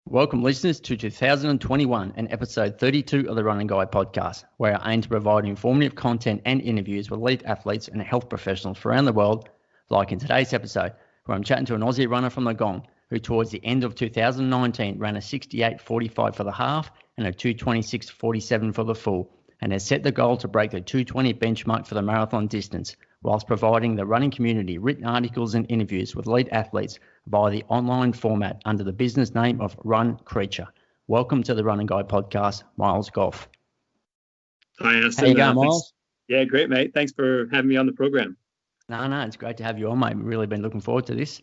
Welcome, listeners, to 2021 and episode 32 of the Run and Guide podcast, where I aim to provide informative content and interviews with elite athletes and health professionals from around the world, like in today's episode, where I'm chatting to an Aussie runner from Wollongong who towards the end of 2019 ran a 68.45 for the half and a 2:26.47 for the full, and has set the goal to break the 2:20 benchmark for the marathon distance, whilst providing the running community written articles and interviews with elite athletes via the online format under the business name of RunCreature. Welcome to the Run and Guide podcast, Myles Gough. Hi, Aston. How you going, Myles? Yeah, great, mate. Thanks for having me on the program. No, it's great to have you on, mate. We've really been looking forward to this.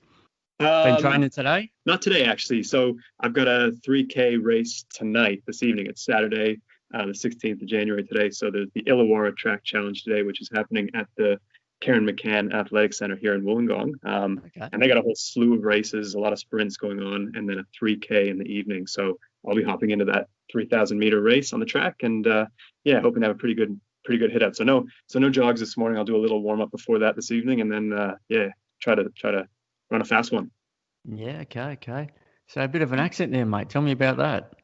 Been training today? Not today, actually. So I've got a 3K race tonight, this evening. It's Saturday, the 16th of January today. So there's the Illawarra Track Challenge today, which is happening at the Karen McCann Athletic Center here in Wollongong. And they got a whole slew of races, a lot of sprints going on, and then a 3K in the evening. So I'll be hopping into that 3,000 meter race on the track, and hoping to have a pretty good hit out. So no jogs this morning. I'll do a little warm up before that this evening, and then try to run a fast one. Yeah, okay. So a bit of an accent there, mate. Tell me about that.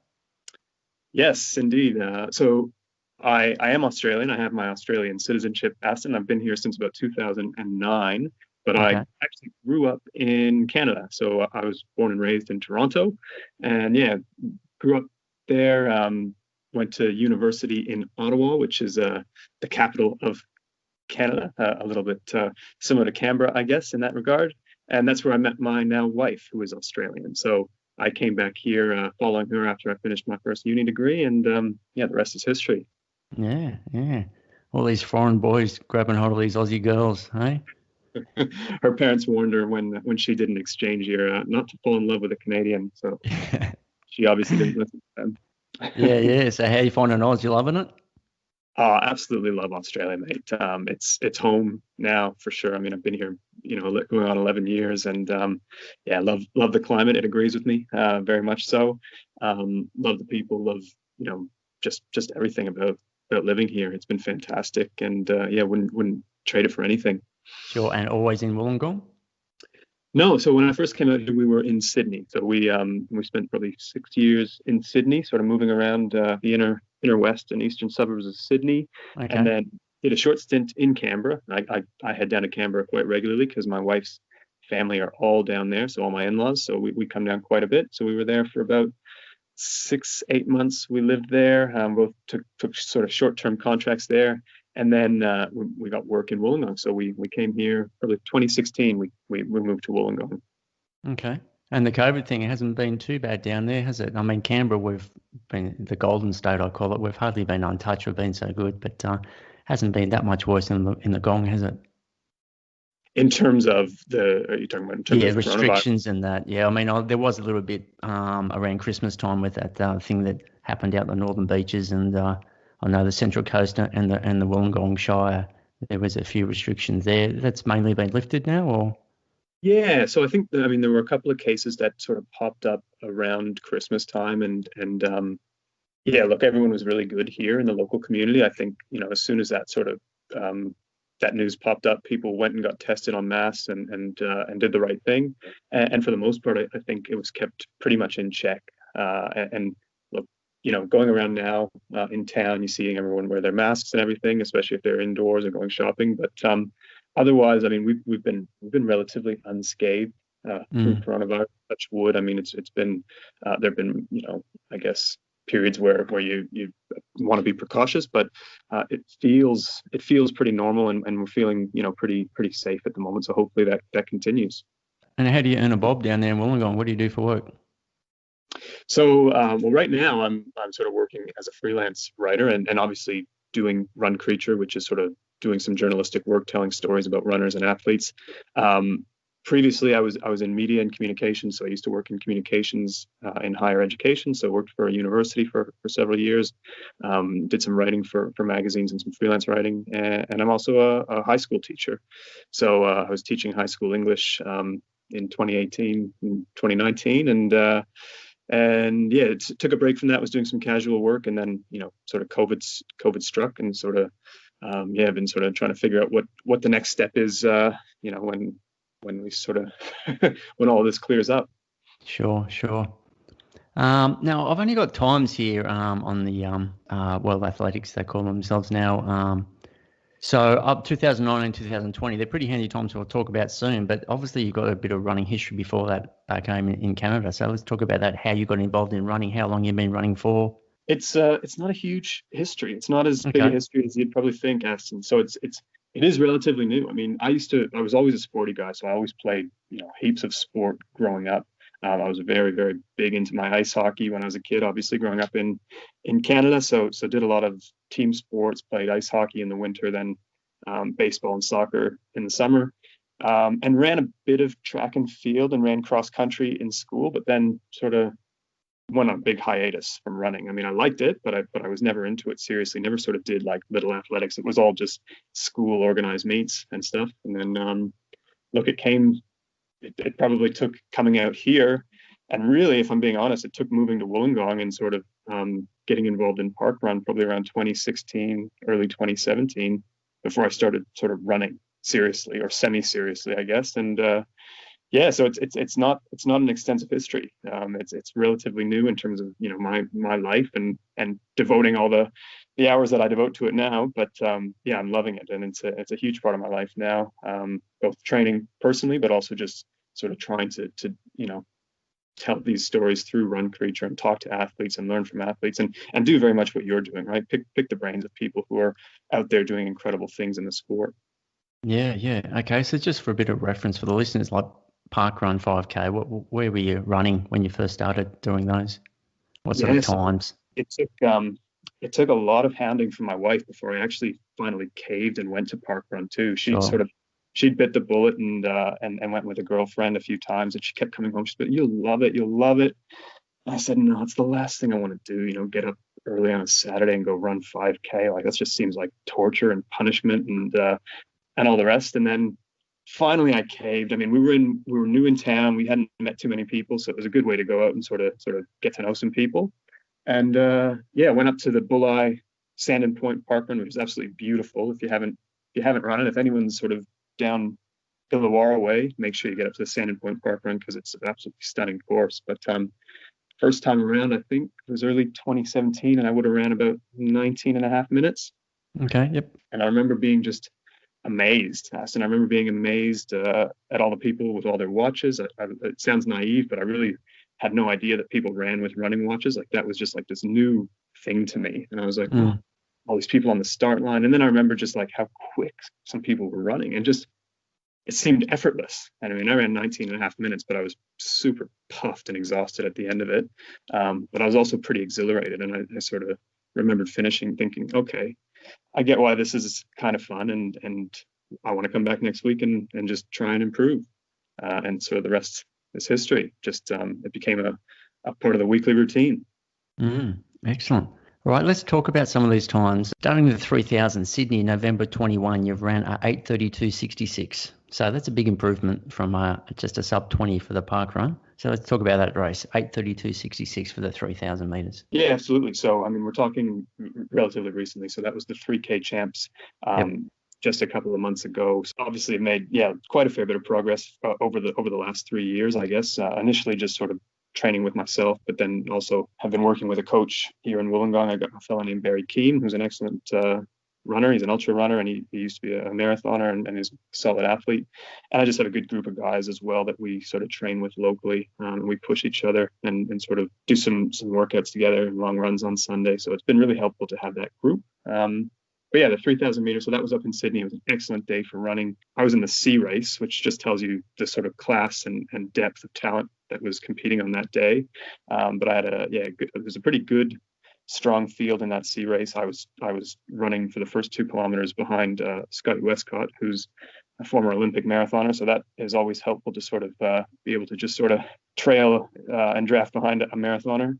Yes, indeed. So I am Australian. I have my Australian citizenship, Aston. I've been here since about 2009, but okay. I actually grew up in Canada. So I was born and raised in Toronto, and grew up there. Went to university in Ottawa, which is the capital of Canada, a little bit similar to Canberra, I guess, in that regard. And that's where I met my now wife, who is Australian. So I came back here following her after I finished my first uni degree, and the rest is history. Yeah. All these foreign boys grabbing hold of these Aussie girls, hey? Her parents warned her when she did an exchange year not to fall in love with a Canadian, so she obviously didn't listen to them. Yeah. So how you finding Oz? You loving it? Oh, absolutely love Australia, mate. It's home now for sure. I mean, I've been here, going on 11 years, and love the climate. It agrees with me very much so. Love the people. Love just everything about living here. It's been fantastic, and wouldn't trade it for anything. Sure. And always in Wollongong? No, so when I first came out here, we were in Sydney. So we spent probably 6 years in Sydney, sort of moving around the inner west and eastern suburbs of Sydney, okay. And then did a short stint in Canberra. I head down to Canberra quite regularly because my wife's family are all down there, so all my in-laws. So we come down quite a bit. So we were there for about 6-8 months. We lived there. Both took sort of short-term contracts there. And then we got work in Wollongong. So we came here probably 2016. We moved to Wollongong. Okay. And the COVID thing hasn't been too bad down there, has it? I mean, Canberra, we've been the golden state, I call it. We've hardly been untouched. We've been so good, but hasn't been that much worse in the gong, has it? In terms of are you talking about in terms of restrictions and that? Yeah, I mean, there was a little bit around Christmas time with that thing that happened out the northern beaches, and I know the Central Coast and the Wollongong Shire, there was a few restrictions there. That's mainly been lifted now, or? Yeah, so I think there were a couple of cases that sort of popped up around Christmas time, and look, everyone was really good here in the local community. I think as soon as that sort of that news popped up, people went and got tested en masse and did the right thing, and for the most part, I think it was kept pretty much in check. And look, going around now in town, you're seeing everyone wear their masks and everything, especially if they're indoors or going shopping, but. Otherwise, I mean, we've been relatively unscathed through coronavirus. Touch wood. I mean, it's been there've been I guess periods where you want to be precautious, but it feels pretty normal, and we're feeling pretty safe at the moment. So hopefully that continues. And how do you earn a bob down there in Wollongong? What do you do for work? So right now I'm sort of working as a freelance writer, and obviously doing RunCreature, which is sort of doing some journalistic work, telling stories about runners and athletes. Previously, I was in media and communications, so I used to work in communications in higher education. So I worked for a university for several years, did some writing for magazines and some freelance writing, and I'm also a high school teacher. So I was teaching high school English in 2018 and 2019, and took a break from that. Was doing some casual work, and then sort of COVID struck, and sort of I've been sort of trying to figure out what the next step is. When we sort of when all this clears up. Sure. Now, I've only got times here on the World Athletics, they call themselves now. So up 2019, 2020, they're pretty handy times we'll talk about soon. But obviously, you've got a bit of running history before that back home in Canada. So let's talk about that, how you got involved in running, how long you've been running for. It's not a huge history. It's not as big a Okay. history as you'd probably think, Aston. So it is relatively new. I mean, I was always a sporty guy, so I always played, heaps of sport growing up. I was very, very big into my ice hockey when I was a kid, obviously growing up in Canada. So did a lot of team sports, played ice hockey in the winter, then baseball and soccer in the summer, and ran a bit of track and field and ran cross country in school, but then sort of went on a big hiatus from running. I mean, I liked it, but I was never into it seriously. Never sort of did like little athletics. It was all just school organized meets and stuff. And then look, it probably took coming out here, and really, if I'm being honest, it took moving to Wollongong and sort of getting involved in park run probably around 2016, early 2017, before I started sort of running seriously or semi-seriously, I guess. And yeah, so it's not an extensive history. It's relatively new in terms of my life and devoting all the hours that I devote to it now. But yeah, I'm loving it, and it's a huge part of my life now. Both training personally, but also just sort of trying to tell these stories through RunCreature and talk to athletes and learn from athletes and do very much what you're doing, right? Pick the brains of people who are out there doing incredible things in the sport. Yeah, yeah. Okay, so just for a bit of reference for the listeners, like Park Run 5K, where were you running when you first started doing those? What sort of Yes, times? it took a lot of hounding from my wife before I actually finally caved and went to Park Run too. Sure. She'd bit the bullet and went with a girlfriend a few times, and she kept coming home. She said, "You'll love it, you'll love it." And I said, "No, it's the last thing I want to do. Get up early on a Saturday and go run 5K. Like that just seems like torture and punishment and all the rest." And then finally I caved. I mean, we were new in town. We hadn't met too many people, so it was a good way to go out and sort of get to know some people. And yeah, went up to the Bulleye Sand and Point Parkrun, which is absolutely beautiful. If you haven't run it, if anyone's sort of down Illawarra way, make sure you get up to the Sand and Point Parkrun because it's an absolutely stunning course. But first time around, I think it was early 2017, and I would have ran about 19 and a half minutes. Okay, yep. And I remember being just amazed, Aston. I remember being amazed at all the people with all their watches. It sounds naive, but I really had no idea that people ran with running watches. Like that was just like this new thing to me. And I was like, oh, Mm. all these people on the start line. And then I remember just like how quick some people were running and just it seemed effortless. And I mean, I ran 19 and a half minutes, but I was super puffed and exhausted at the end of it. But I was also pretty exhilarated. And I sort of remembered finishing thinking, okay, I get why this is kind of fun, and I want to come back next week and just try and improve. And so the rest is history. Just it became a part of the weekly routine. Excellent. All right, let's talk about some of these times. Starting with the 3000 Sydney, November 21, you've ran a 8:32.66. So that's a big improvement from just a sub 20 for the park run. So let's talk about that race, 8:32.66 for the 3000 metres. Yeah, absolutely. So I mean, we're talking relatively recently. So that was the 3K champs. Yep. Just a couple of months ago. So obviously, it made quite a fair bit of progress over the last 3 years, I guess. Initially, just sort of training with myself, but then also have been working with a coach here in Wollongong. I got a fellow named Barry Keem, who's an excellent runner. He's an ultra runner, and he used to be a marathoner and he's a solid athlete. And I just have a good group of guys as well that we sort of train with locally. We push each other and sort of do some workouts together, long runs on Sunday. So it's been really helpful to have that group. But yeah, the 3,000 meters. So that was up in Sydney. It was an excellent day for running. I was in the C race, which just tells you the sort of class and depth of talent that was competing on that day. But I had it was a pretty good, strong field in that C race. I was running for the first 2 kilometers behind Scotty Westcott, who's a former Olympic marathoner. So that is always helpful to sort of be able to just sort of trail and draft behind a marathoner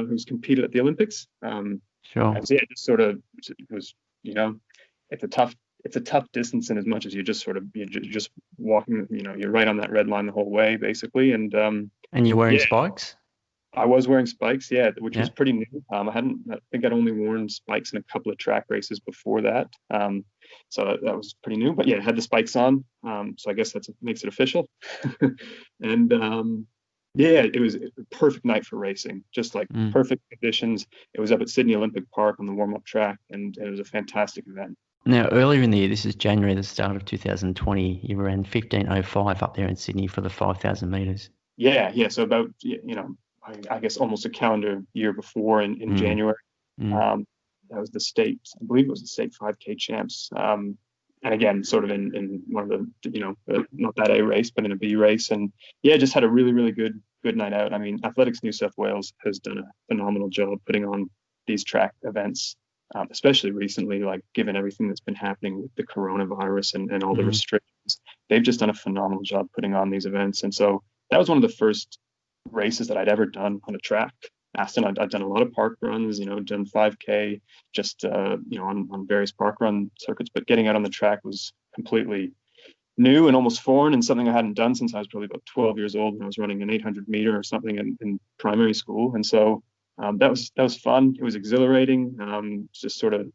who's competed at the Olympics. Sure. And so yeah, it just sort of it was it's a tough distance in as much as you're just walking, you're right on that red line the whole way basically. And And you're wearing yeah, spikes? I was wearing spikes, yeah, which Yeah. was pretty new. I think I'd only worn spikes in a couple of track races before that. So that was pretty new, but yeah, I had the spikes on. So I guess that makes it official. And Yeah, it was a perfect night for racing, just like Mm. perfect conditions. It was up at Sydney Olympic Park on the warm-up track, and it was a fantastic event. Now, earlier in the year, this is January, the start of 2020, you ran 15:05 up there in Sydney for the 5,000 meters. Yeah, yeah. So about, I guess almost a calendar year before in Mm. January. Mm. Um, that was the state, I believe it was the state 5K champs. And again, sort of in one of the, not that A race, but in a B race. And yeah, just had a really, really good night out. I mean, Athletics New South Wales has done a phenomenal job putting on these track events, especially recently, like given everything that's been happening with the coronavirus and all the Mm. restrictions. They've just done a phenomenal job putting on these events. And so that was one of the first races that I'd ever done on a track. Aston, I'd done a lot of park runs, done 5K, just on various park run circuits, but getting out on the track was completely new and almost foreign, and something I hadn't done since I was probably about 12 years old when I was running an 800 meter or something in primary school. And so that was fun. It was exhilarating. Just sort of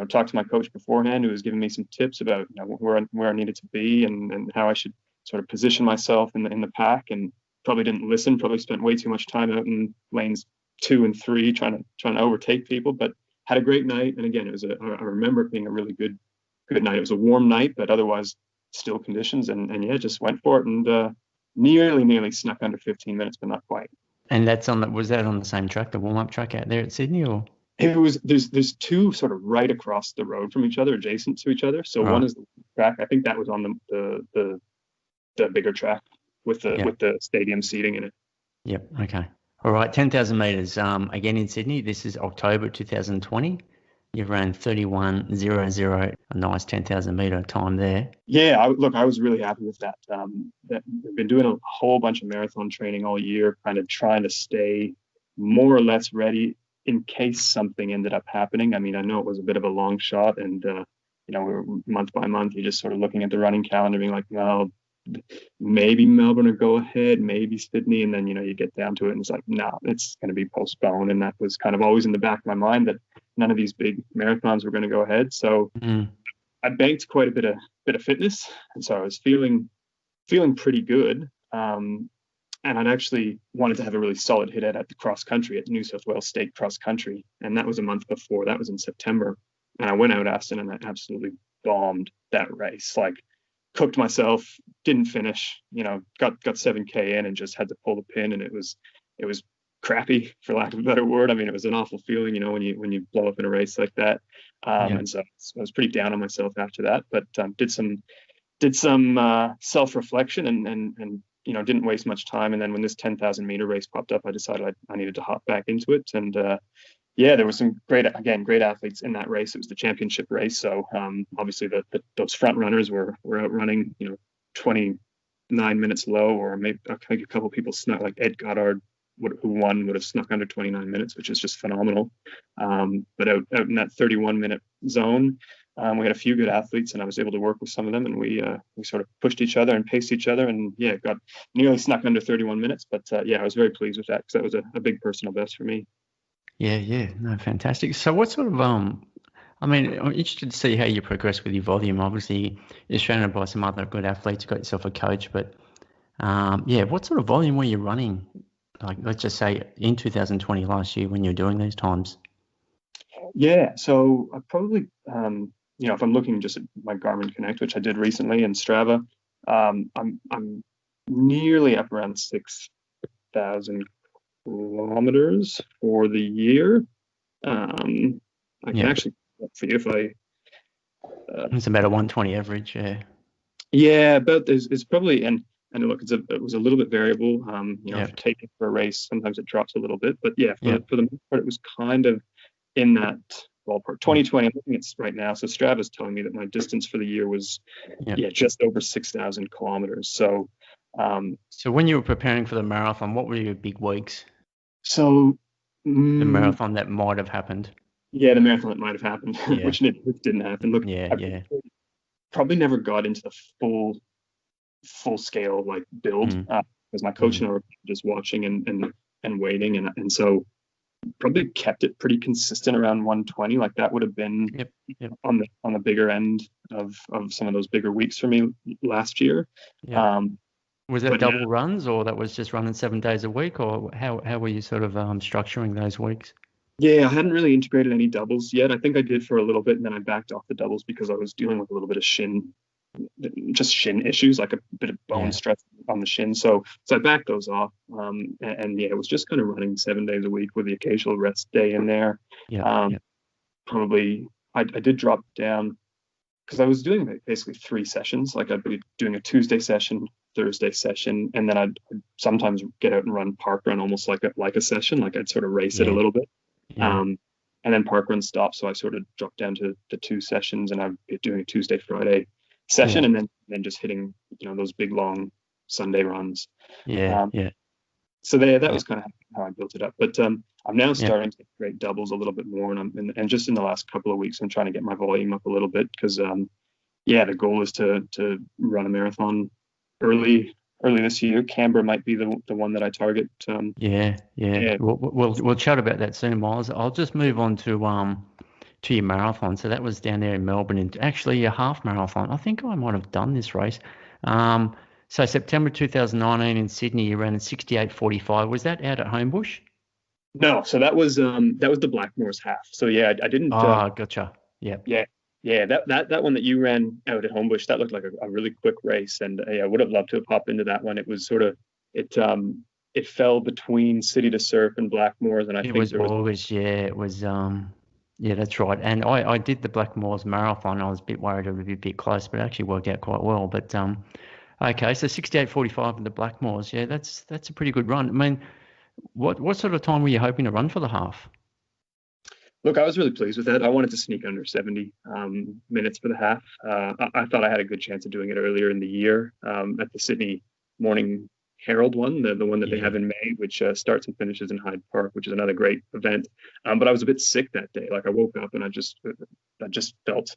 talked to my coach beforehand, who was giving me some tips about where I needed to be and how I should sort of position myself in the pack. And probably didn't listen. Probably spent way too much time out in lanes 2 and 3 trying to overtake people. But had a great night. And again, I remember it being a really good night. It was a warm night, but otherwise still conditions. And yeah, just went for it and nearly snuck under 15 minutes, but not quite. And was that on the same track, the warm-up track out there at Sydney, or? It was there's two sort of right across the road from each other, adjacent to each other. So one Right. is the track. I think that was on the bigger track with the Yeah. with the stadium seating in it. Yep. Okay. All right. 10,000 meters. Again in Sydney. This is October 2020. You've ran 31:00. A nice 10,000 meter time there. Yeah, I was really happy with that. I've been doing a whole bunch of marathon training all year, kind of trying to stay more or less ready in case something ended up happening. I mean, I know it was a bit of a long shot, and we were month by month, you're just sort of looking at the running calendar, being like, well, maybe Melbourne will go ahead, maybe Sydney, and then you get down to it, and it's like, no, it's going to be postponed, and that was kind of always in the back of my mind that none of these big marathons were going to go ahead. So Mm. I banked quite a bit of fitness, and so I was feeling pretty good. And I'd actually wanted to have a really solid hit at the cross country at New South Wales State Cross Country, and that was a month before. That was in September, and I went out, Aston, and I absolutely bombed that race. Like, cooked myself, didn't finish. Got 7K in and just had to pull the pin, and it was crappy, for lack of a better word. I mean, it was an awful feeling, when you blow up in a race like that. Yeah. And so I was pretty down on myself after that, but did some self-reflection and didn't waste much time. And then when this 10,000 meter race popped up, I decided I needed to hop back into it. And yeah, there was some great athletes in that race. It was the championship race, so obviously those front runners were out running 29 minutes low, or maybe I think a couple people snuck, like Ed Goddard, who won, would have snuck under 29 minutes, which is just phenomenal. But out in that 31-minute zone, we had a few good athletes, and I was able to work with some of them, and we sort of pushed each other and paced each other, and yeah, got nearly snuck under 31 minutes. But yeah, I was very pleased with that, because that was a big personal best for me. Yeah. Yeah. No, fantastic. So what sort of I mean, I'm interested to see how you progress with your volume. Obviously, you're surrounded by some other good athletes. You've got yourself a coach, but yeah, what sort of volume were you running? Like, let's just say in 2020 last year when you're doing these times. Yeah, so I probably, if I'm looking just at my Garmin Connect, which I did recently, and Strava, I'm nearly up around 6,000 kilometers for the year. I can Yeah. actually, for you, if I, It's about a 120 average. Yeah. yeah, but it's probably, and look, it was a little bit variable. If Yeah. you take it for a race, sometimes it drops a little bit, but yeah, Yeah. for the most part, it was kind of in that ballpark. 2020, I'm looking at right now. So Strava's telling me that my distance for the year was, Yeah. just over 6,000 kilometers. So, So when you were preparing for the marathon, what were your big weeks? so The marathon that might have happened. yeah, the marathon that might have happened, Yeah. which didn't happen. Look, Yeah. I Yeah. probably never got into the full scale like build, Mm. because my coach Mm. and I were just watching and waiting, and so probably kept it pretty consistent around 120. Like, that would have been Yep. Yep. on the bigger end of some of those bigger weeks for me last year. Yep. Um, Was that But now, double runs, or that was just running 7 days a week, or how were you sort of structuring those weeks? yeah, I hadn't really integrated any doubles yet. I think I did for a little bit, and then I backed off the doubles because I was dealing with a little bit of shin issues, like a bit of bone Yeah, stress on the shin. So I backed those off. And yeah, it was just kind of running 7 days a week with the occasional rest day in there. yeah, Um, yeah, Probably I did drop down because I was doing basically 3 sessions. Like I'd be doing a Tuesday session, Thursday session, and then I'd sometimes get out and run park run almost like a session. Like I'd sort of race it a yeah, little bit. yeah, Um, and then park run stopped, so I sort of dropped down to the 2 sessions, and I'd be doing a Tuesday, Friday session, yeah, and then just hitting those big long Sunday runs. yeah, Um, yeah, so that yeah, was kind of how I built it up. But I'm now yeah. starting to integrate doubles a little bit more, and just in the last couple of weeks, I'm trying to get my volume up a little bit because yeah, the goal is to run a marathon early this year. Canberra might be the one that I target. Yeah, yeah. Yeah, We'll chat about that soon, Miles. I'll just move on to your marathon. So that was down there in Melbourne, and actually a half marathon. I think I might have done this race. Um, so September 2019 in Sydney, you ran in 68:45. Was that out at Homebush? no, so that was the Blackmore's half. So yeah, I didn't. Ah, gotcha. Yep. Yeah, yeah, that one that you ran out at Homebush, that looked like a really quick race, and yeah, I would have loved to have popped into that one. It was sort of it fell between City to Surf and Blackmore's, and I It think was there was. August, yeah. It was yeah, that's right. And I did the Blackmores Marathon. I was a bit worried it would be a bit close, but it actually worked out quite well. But okay, so 68:45 in the Blackmores. Yeah, that's a pretty good run. I mean, what sort of time were you hoping to run for the half? Look, I was really pleased with that. I wanted to sneak under 70 minutes for the half. I thought I had a good chance of doing it earlier in the year at the Sydney Morning Herald one, the one that they Yeah, have in May, which starts and finishes in Hyde Park, which is another great event. But I was a bit sick that day. Like I woke up and I just felt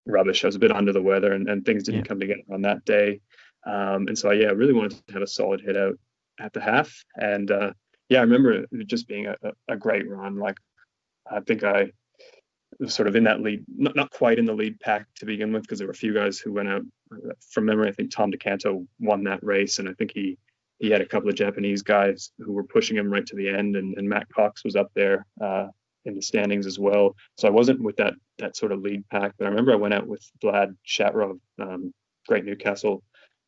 rubbish. I was a bit under the weather, and things didn't yeah, come together on that day. And so yeah, I really wanted to have a solid hit out at the half. And yeah, I remember it just being a great run. Like I think I was sort of in that lead, not quite in the lead pack to begin with, because there were a few guys who went out from memory. I think Tom DeCanto won that race, and I think he had a couple of Japanese guys who were pushing him right to the end, and Matt Cox was up there in the standings as well. So I wasn't with that sort of lead pack, but I remember I went out with Vlad Shatrov, great Newcastle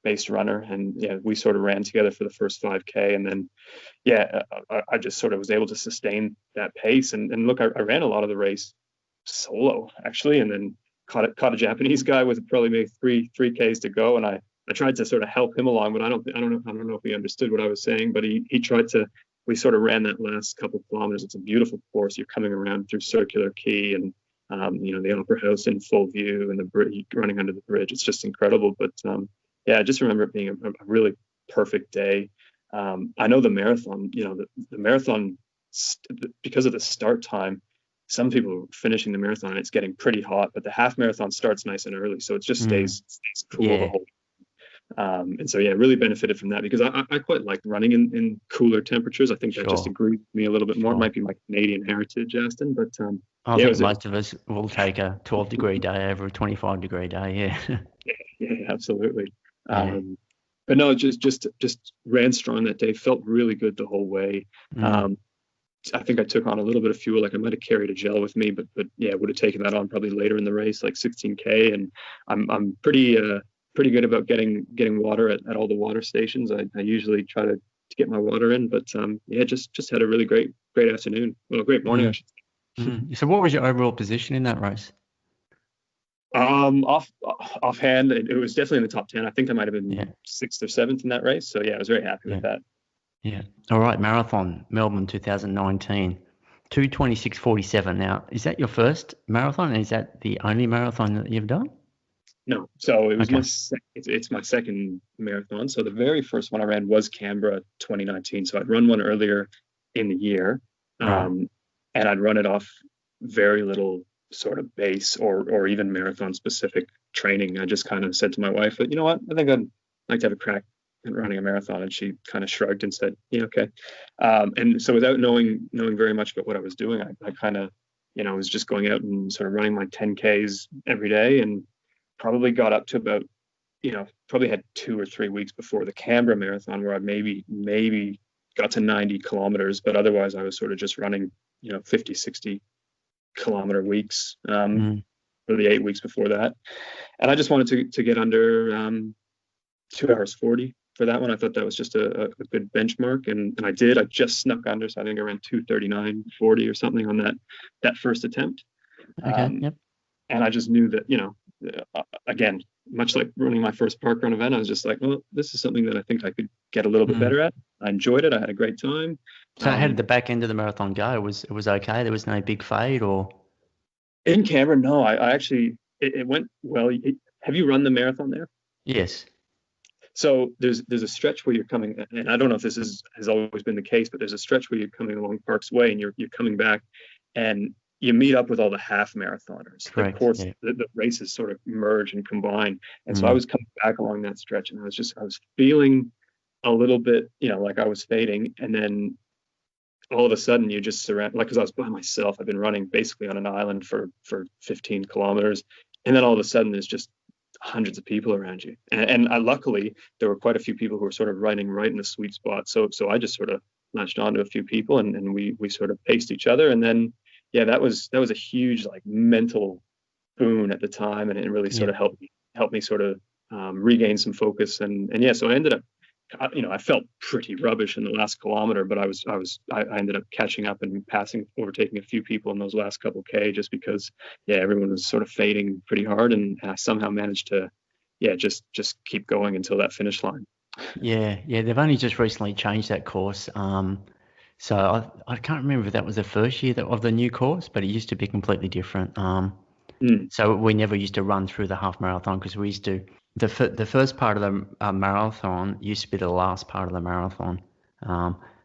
based runner, and yeah, we sort of ran together for the first 5K, and then yeah, I just sort of was able to sustain that pace. And look, I ran a lot of the race solo actually, and then caught a Japanese guy with probably maybe three Ks to go, and I tried to sort of help him along, but I don't know if he understood what I was saying, but he tried to. We sort of ran that last couple of kilometers. It's a beautiful course. You're coming around through Circular Quay and the Opera House in full view, and the bridge running under the bridge. It's just incredible. But yeah, I just remember it being a really perfect day. I know the marathon, the marathon, because of the start time, some people are finishing the marathon and it's getting pretty hot, but the half marathon starts nice and early. So it just mm, stays cool the yeah, whole. And so, yeah, really benefited from that because I quite like running in cooler temperatures. I think that just sure, agrees with me a little bit more. It sure. might be my Canadian heritage, Aston, but I yeah, think most of us will take a 12-degree day over a 25-degree day. Yeah, yeah, absolutely. yeah. Um, but no, just ran strong that day. Felt really good the whole way. Mm. Um, I think I took on a little bit of fuel. Like I might have carried a gel with me, but yeah, would have taken that on probably later in the race, like 16K. And I'm pretty good about getting water at all the water stations. I usually try to get my water in, but yeah, just had a really great afternoon. Well, a great morning, I Mm. should say. Mm. So what was your overall position in that race? Off offhand, it was definitely in the top 10. I think I might have Yeah, been sixth or seventh in that race. So yeah, I was very happy yeah, with that. yeah. All right, marathon, Melbourne 2019, 2:26:47. Now, is that your first marathon? And is that the only marathon that you've done? No, so it was Okay. it's my second marathon. So the very first one I ran was Canberra 2019. So I'd run one earlier in the year, Right. um, and I'd run it off very little sort of base or even marathon specific training. I just kind of said to my wife, you know what, I think I'd like to have a crack at running a marathon, and she kind of shrugged and said, yeah, okay. And so without knowing very much about what I was doing, I kind of was just going out and sort of running my 10Ks every day, and probably got up to about probably had 2 or 3 weeks before the Canberra Marathon where I maybe got to 90 kilometers, but otherwise I was sort of just running, 50, 60 kilometer weeks for the 8 weeks before that. And I just wanted to get under 2 hours 40 for that one. I thought that was just a good benchmark, and I did. I just snuck under, so I think I ran 2:39:40 or something on that first attempt. Okay. Yep. And I just knew that, again, much like running my first park run event, I was just like, well, this is something that I think I could get a little bit better at. I enjoyed it. I had a great time. So how did the back end of the marathon go? It was okay. There was no big fade or? In Canberra, no, I actually, it went well. Have you run the marathon there? Yes. So there's a stretch where you're coming, and I don't know if this has always been the case, but there's a stretch where you're coming along Parks Way and you're coming back, and you meet up with all the half marathoners. Correct. Of course, yeah. the races sort of merge and combine. And so I was coming back along that stretch, and I was feeling a little bit, like I was fading. And then all of a sudden you just surround, like, because I was by myself. I've been running basically on an island for 15 kilometers. And then all of a sudden there's just hundreds of people around you. And luckily there were quite a few people who were sort of running right in the sweet spot. So I just sort of latched onto a few people, and we sort of paced each other. And then, yeah, that was a huge, like, mental boon at the time. And it really sort of helped me sort of regain some focus. And yeah, so I ended up, I felt pretty rubbish in the last kilometer, but I ended up catching up and overtaking a few people in those last couple K, just because, yeah, everyone was sort of fading pretty hard, and I somehow managed to, just keep going until that finish line. Yeah, they've only just recently changed that course. So I can't remember if that was the first year of the new course, but it used to be completely different. So we never used to run through the half marathon, because we used to, the first part of the marathon used to be the last part of the marathon.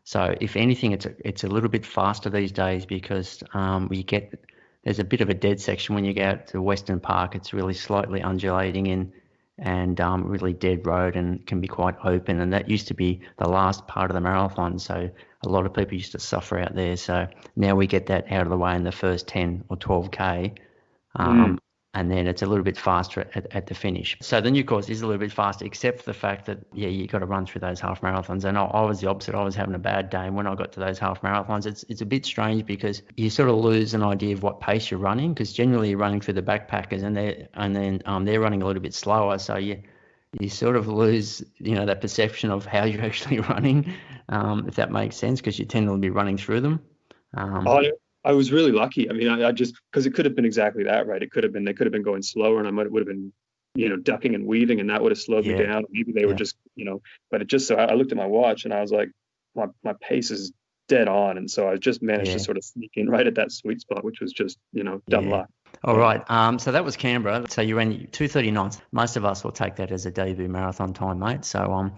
So if anything, it's a little bit faster these days, because there's a bit of a dead section when you get out to Western Park. It's really slightly undulating and really dead road, and can be quite open. And that used to be the last part of the marathon. So a lot of people used to suffer out there. So now we get that out of the way in the first 10 or 12K. And then it's a little bit faster at the finish. So the new course is a little bit faster, except for the fact that, you got to run through those half marathons. And I was the opposite. I was having a bad day. And when I got to those half marathons, it's a bit strange, because you sort of lose an idea of what pace you're running, because generally you're running through the backpackers, and they're running a little bit slower. So you sort of lose, that perception of how you're actually running, if that makes sense, because you tend to be running through them. I was really lucky. I mean, I just, because it could have been exactly that, right? They could have been going slower, and I would have been, ducking and weaving, and that would have slowed me down. Maybe they were just, but it just, so I looked at my watch and I was like, my pace is dead on. And so I just managed to sort of sneak in right at that sweet spot, which was just, dumb luck. All right. So that was Canberra. So you ran 2:39. Most of us will take that as a debut marathon time, mate. So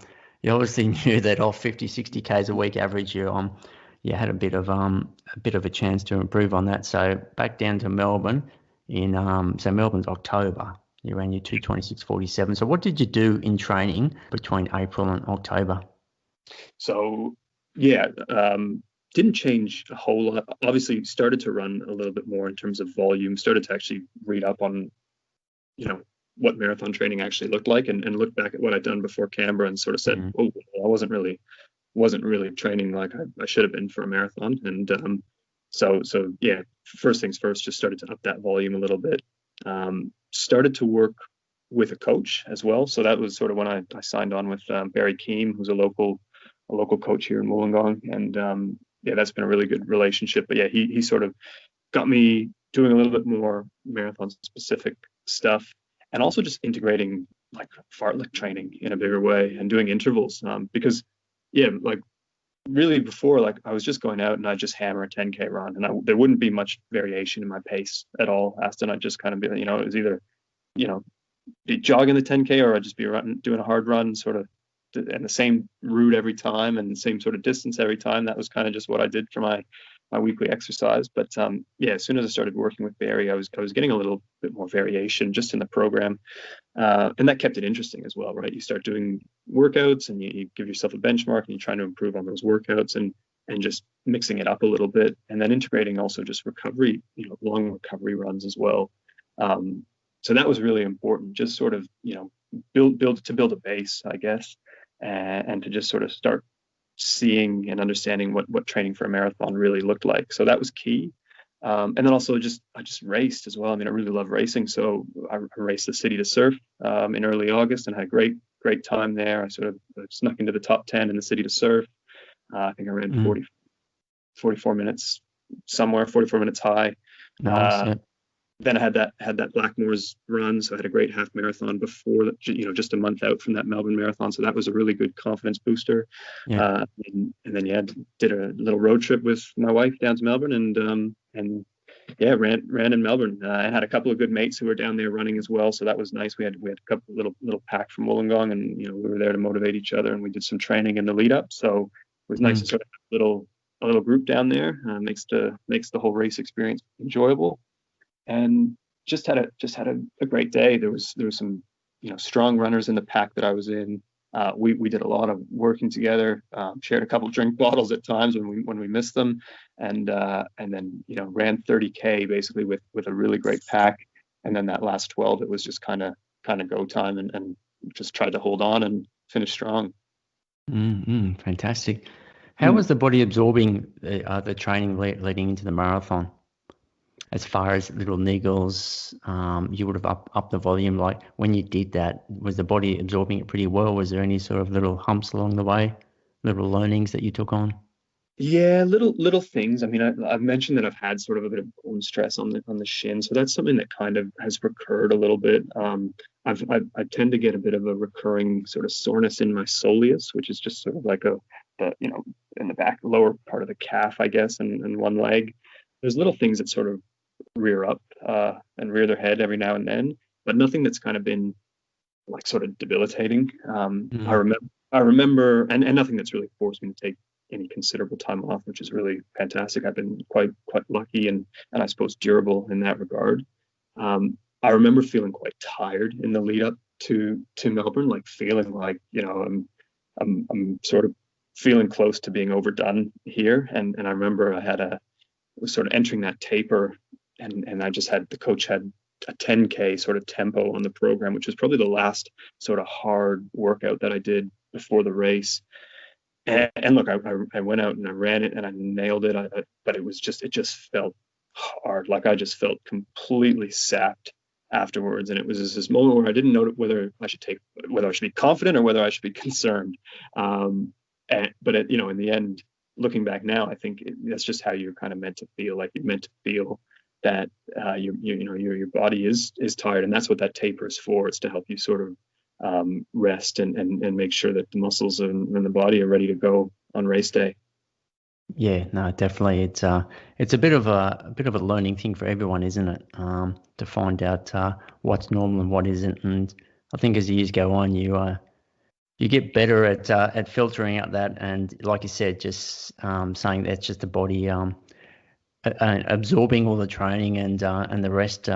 you obviously knew that off 50, 60 Ks a week average, you had a bit of a chance to improve on that. So back down to Melbourne so Melbourne's October. You ran your 2:26:47. So what did you do in training between April and October? So didn't change a whole lot. Obviously started to run a little bit more in terms of volume, started to actually read up on, what marathon training actually looked like, and look back at what I'd done before Canberra, and sort of said, I wasn't really training like I should have been for a marathon. And so first things first, just started to up that volume a little bit. Started to work with a coach as well. So that was sort of when I signed on with Barry Keem, who's a local coach here in Wollongong. And that's been a really good relationship. But yeah, he sort of got me doing a little bit more marathon specific stuff, and also just integrating like fartlek training in a bigger way, and doing intervals, because like really before, like I was just going out and I just hammer a 10K run, and there wouldn't be much variation in my pace at all. Aston, I'd just kind of be, it was either, be jogging the 10K, or I'd just be doing a hard run, sort of, and the same route every time, and the same sort of distance every time. That was kind of just what I did for my weekly exercise. But as soon as I started working with Barry, I was getting a little bit more variation just in the program, and that kept it interesting as well, right? You start doing workouts, and you give yourself a benchmark, and you're trying to improve on those workouts, and just mixing it up a little bit, and then integrating also just recovery, long recovery runs as well. So that was really important, just sort of, build a base, I guess, and to just sort of start seeing and understanding what training for a marathon really looked like. So that was key. And then also I just raced as well. I mean, I really love racing. So I raced the City to Surf in early August and had a great time there. I sort of snuck into the top 10 in the City to Surf. I think I ran 44 minutes somewhere, 44 minutes high. Nice. Yep. Then I had that Blackmore's run, so I had a great half marathon before, just a month out from that Melbourne Marathon. So that was a really good confidence booster. Yeah. And then did a little road trip with my wife down to Melbourne, and ran in Melbourne. I had a couple of good mates who were down there running as well, so that was nice. We had a couple little pack from Wollongong, and we were there to motivate each other, and we did some training in the lead up. So it was nice to sort of have a little group down there. Makes the whole race experience enjoyable. And just had a great day. There was some strong runners in the pack that I was in. We did a lot of working together, shared a couple of drink bottles at times when we missed them, and then ran 30K basically with a really great pack. And then that last 12, it was just kind of go time, and just tried to hold on and finish strong. Fantastic. How was the body absorbing the training leading into the marathon? As far as little niggles, you would have upped the volume. Like when you did that, was the body absorbing it pretty well? Was there any sort of little humps along the way, little learnings that you took on? Yeah, little things. I mean, I've mentioned that I've had sort of a bit of bone stress on the shin, so that's something that kind of has recurred a little bit. I tend to get a bit of a recurring sort of soreness in my soleus, which is just sort of like in the back lower part of the calf, I guess, and one leg. There's little things that sort of rear up and rear their head every now and then, but nothing that's kind of been like sort of debilitating. I remember, and nothing that's really forced me to take any considerable time off, which is really fantastic. I've been quite lucky and I suppose durable in that regard. I remember feeling quite tired in the lead up to Melbourne, like feeling like I'm sort of feeling close to being overdone here. And I remember was sort of entering that taper, and the coach had a 10K sort of tempo on the program, which was probably the last sort of hard workout that I did before the race. And look, I went out and I ran it and I nailed it. But it just felt hard. Like I just felt completely sapped afterwards. And it was just this moment where I didn't know whether I should be confident or whether I should be concerned. But in the end, looking back now, I think that's just how you're kind of meant to feel. Like you're meant to feel that your body is tired, and that's what that taper is for. It's to help you sort of rest and make sure that the muscles and the body are ready to go on race day. Yeah, no, definitely. It's a bit of a learning thing for everyone, isn't it? To find out what's normal and what isn't. And I think as the years go on, you get better at filtering out that, and like you said, just saying that's just the body absorbing all the training, and the rest.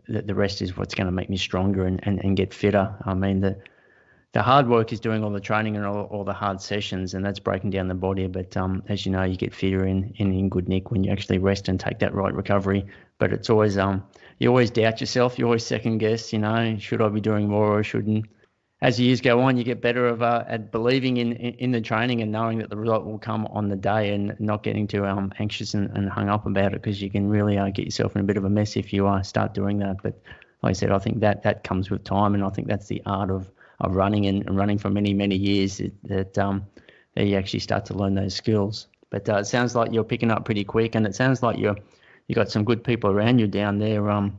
The rest is what's going to make me stronger and get fitter. I mean, the hard work is doing all the training and all the hard sessions, and that's breaking down the body. But as you know, you get fitter in good nick when you actually rest and take that right recovery. But it's always you always doubt yourself. You always second guess. Should I be doing more or shouldn't? As the years go on, you get better at believing in the training and knowing that the result will come on the day, and not getting too anxious and hung up about it, because you can really get yourself in a bit of a mess if you start doing that. But like I said, I think that comes with time, and I think that's the art of running and running for many, many years, that you actually start to learn those skills. But it sounds like you're picking up pretty quick, and it sounds like you got some good people around you down there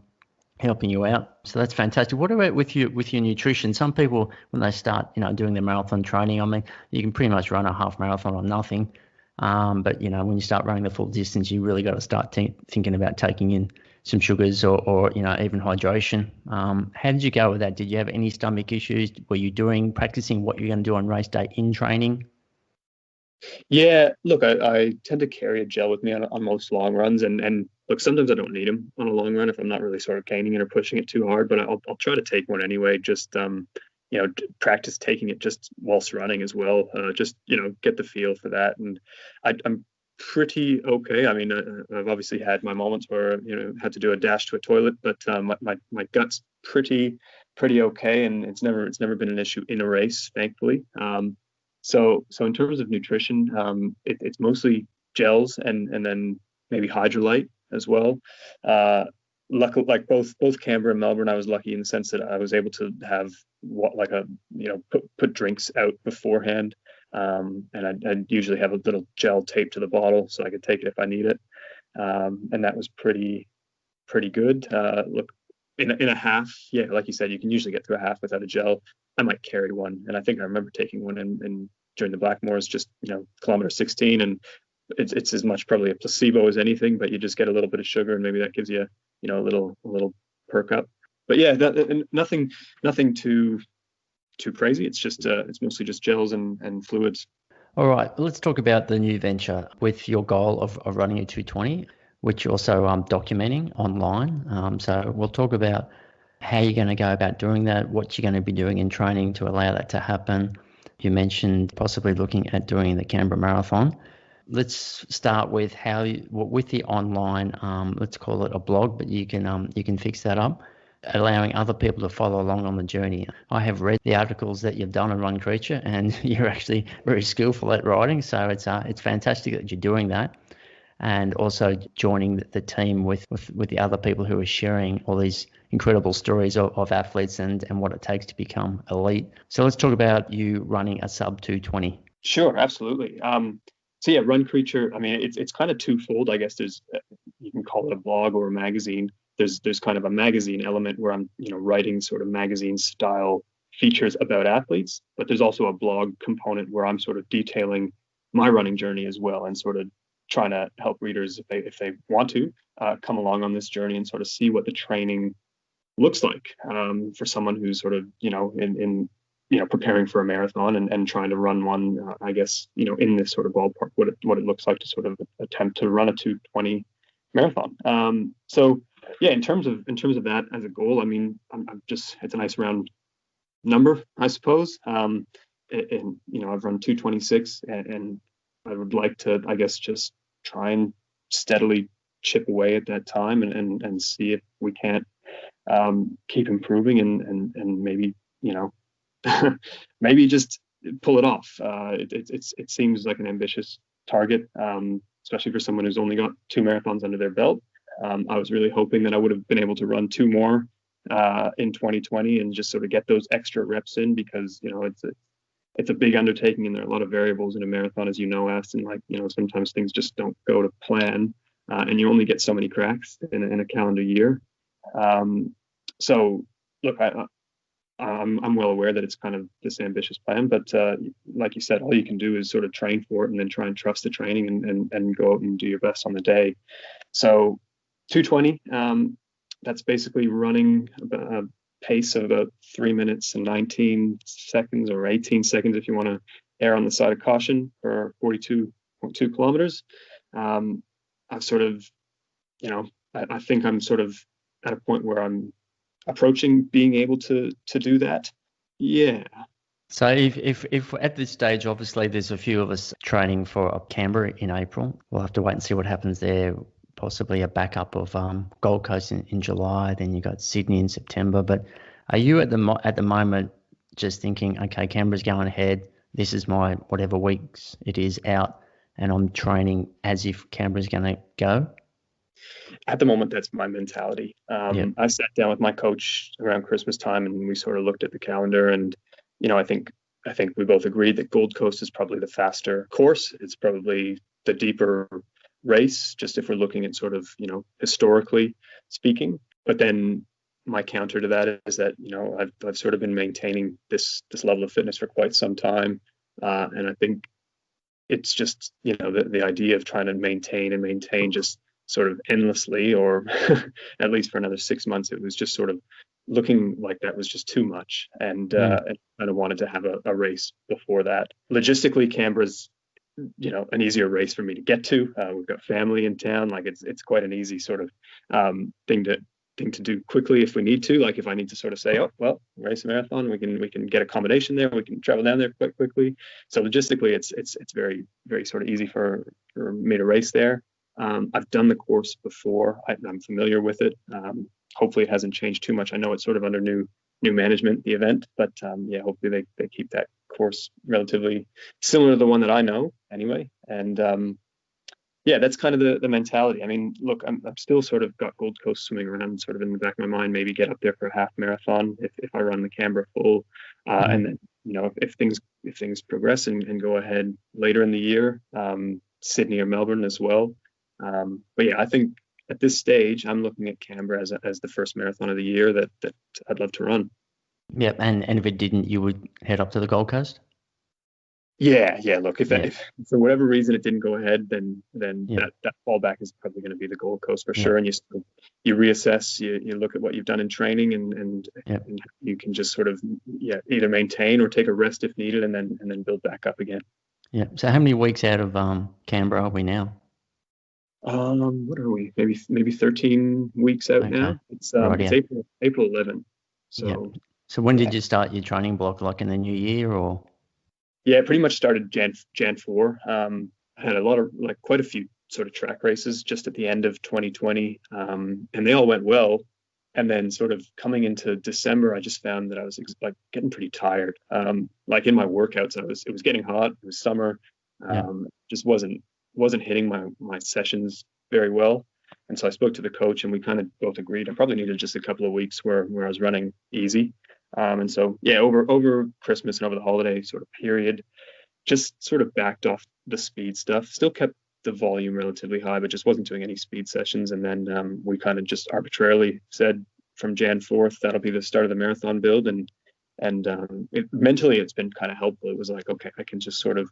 helping you out. So that's fantastic. What about with your nutrition? Some people, when they start, doing their marathon training, I mean, you can pretty much run a half marathon on nothing. But when you start running the full distance, you really got to start thinking about taking in some sugars or even hydration. How did you go with that? Did you have any stomach issues? Were you practicing what you're going to do on race day in training? Yeah, look, I tend to carry a gel with me on most long runs, and look, sometimes I don't need them on a long run if I'm not really sort of gaining it or pushing it too hard, but I'll try to take one anyway. Just practice taking it just whilst running as well. Just get the feel for that, and I'm pretty okay. I mean, I've obviously had my moments where had to do a dash to a toilet, but my gut's pretty pretty okay, and it's never been an issue in a race, thankfully. So in terms of nutrition, it's mostly gels and then maybe hydrolyte as well. Luckily, like both Canberra and Melbourne, I was lucky in the sense that I was able to have put drinks out beforehand, and I'd usually have a little gel taped to the bottle so I could take it if I need it, and that was pretty good. Look, in a half, yeah, like you said, you can usually get through a half without a gel. I might carry one, and I think I remember taking one in during the Blackmores, just kilometer 16, and it's as much probably a placebo as anything, but you just get a little bit of sugar, and maybe that gives you a little perk up. But yeah, nothing too crazy. It's mostly just gels and fluids. All right, let's talk about the new venture with your goal of running a 220, which you're also documenting online. So we'll talk about how you're going to go about doing that, what you're going to be doing in training to allow that to happen. You mentioned possibly looking at doing the Canberra Marathon. Let's start with with the online, let's call it a blog, but you can fix that up, allowing other people to follow along on the journey. I have read the articles that you've done on RunCreature, and you're actually very skillful at writing. So it's fantastic that you're doing that, and also joining the team with the other people who are sharing all these incredible stories of athletes and what it takes to become elite. So let's talk about you running a sub 220. Sure, absolutely. So yeah, RunCreature, I mean, it's kind of twofold. I guess you can call it a blog or a magazine. There's kind of a magazine element where I'm, writing sort of magazine style features about athletes, but there's also a blog component where I'm sort of detailing my running journey as well, and sort of trying to help readers, if they want to, come along on this journey and sort of see what the training looks like for someone who's sort of, in preparing for a marathon and trying to run one, I guess, in this sort of ballpark, what it looks like to sort of attempt to run a 220 marathon. So yeah, in terms of that as a goal, I mean, it's a nice round number, I suppose. And I've run 226, and I would like to, I guess, just try and steadily chip away at that time and see if we can't keep improving and maybe, maybe just pull it off. It seems like an ambitious target, especially for someone who's only got 2 marathons under their belt. I was really hoping that I would have been able to run 2 more in 2020 and just sort of get those extra reps in, because it's a big undertaking, and there are a lot of variables in a marathon, as Aston. Like, sometimes things just don't go to plan, and you only get so many cracks in a calendar year. So look, I'm well aware that it's kind of this ambitious plan, but like you said, all you can do is sort of train for it and then try and trust the training and go out and do your best on the day. So 220, that's basically running a pace of about 3 minutes and 19 seconds, or 18 seconds if you want to err on the side of caution, for 42.2 kilometers. I've sort of, I think I'm sort of at a point where I'm approaching being able to do that. Yeah. So if at this stage, obviously there's a few of us training for Canberra in April. We'll have to wait and see what happens there. Possibly a backup of Gold Coast in July. Then you got Sydney in September. But are you at the moment just thinking, okay, Canberra's going ahead. This is my whatever weeks it is out, and I'm training as if Canberra's going to go? At the moment, that's my mentality. I sat down with my coach around Christmas time, and we sort of looked at the calendar, and I think we both agreed that Gold Coast is probably the faster course. It's probably the deeper race, just if we're looking at sort of historically speaking. But then my counter to that is that I've sort of been maintaining this level of fitness for quite some time, and I think it's just the idea of trying to maintain just sort of endlessly, or at least for another 6 months, it was just sort of looking like that was just too much, and I kind of wanted to have a race before that. Logistically, Canberra's an easier race for me to get to. We've got family in town. Like it's quite an easy sort of thing to do quickly if we need to. Like if I need to sort of say, oh well, race a marathon, we can get accommodation there. We can travel down there quite quickly. So logistically, it's very, very sort of easy for me to race there. I've done the course before. I'm familiar with it. Hopefully it hasn't changed too much. I know it's sort of under new new management, the event. But yeah, hopefully they keep that course relatively similar to the one that I know anyway. And yeah, that's kind of the mentality. I mean, look, I'm still sort of got Gold Coast swimming around sort of in the back of my mind, maybe get up there for a half marathon if I run the Canberra full. And then, if things progress and go ahead later in the year, Sydney or Melbourne as well. But yeah, I think at this stage, I'm looking at Canberra as the first marathon of the year that I'd love to run. Yep, and if it didn't, you would head up to the Gold Coast? Yeah. Look, if for whatever reason it didn't go ahead, then Yeah. that fallback is probably going to be the Gold Coast for Yeah. sure. And you reassess, you look at what you've done in training, and you can just sort of either maintain or take a rest if needed, and then build back up again. Yeah. So how many weeks out of Canberra are we now? What are we? Maybe 13 weeks out now. It's April 11. So yeah. So when did you start your training block? Like in the new year, or? Yeah, pretty much started Jan 4. I had quite a few sort of track races just at the end of 2020, and they all went well. And then sort of coming into December, I just found that I was getting pretty tired. Like in my workouts, it was getting hot. It was summer. Just wasn't hitting my sessions very well. And so I spoke to the coach, and we kind of both agreed I probably needed just a couple of weeks where I was running easy. And so, yeah, over Christmas and over the holiday sort of period, just sort of backed off the speed stuff. Still kept the volume relatively high, but just wasn't doing any speed sessions. And then we kind of just arbitrarily said from Jan 4th, that'll be the start of the marathon build. And mentally, it's been kind of helpful. It was like, okay, I can just sort of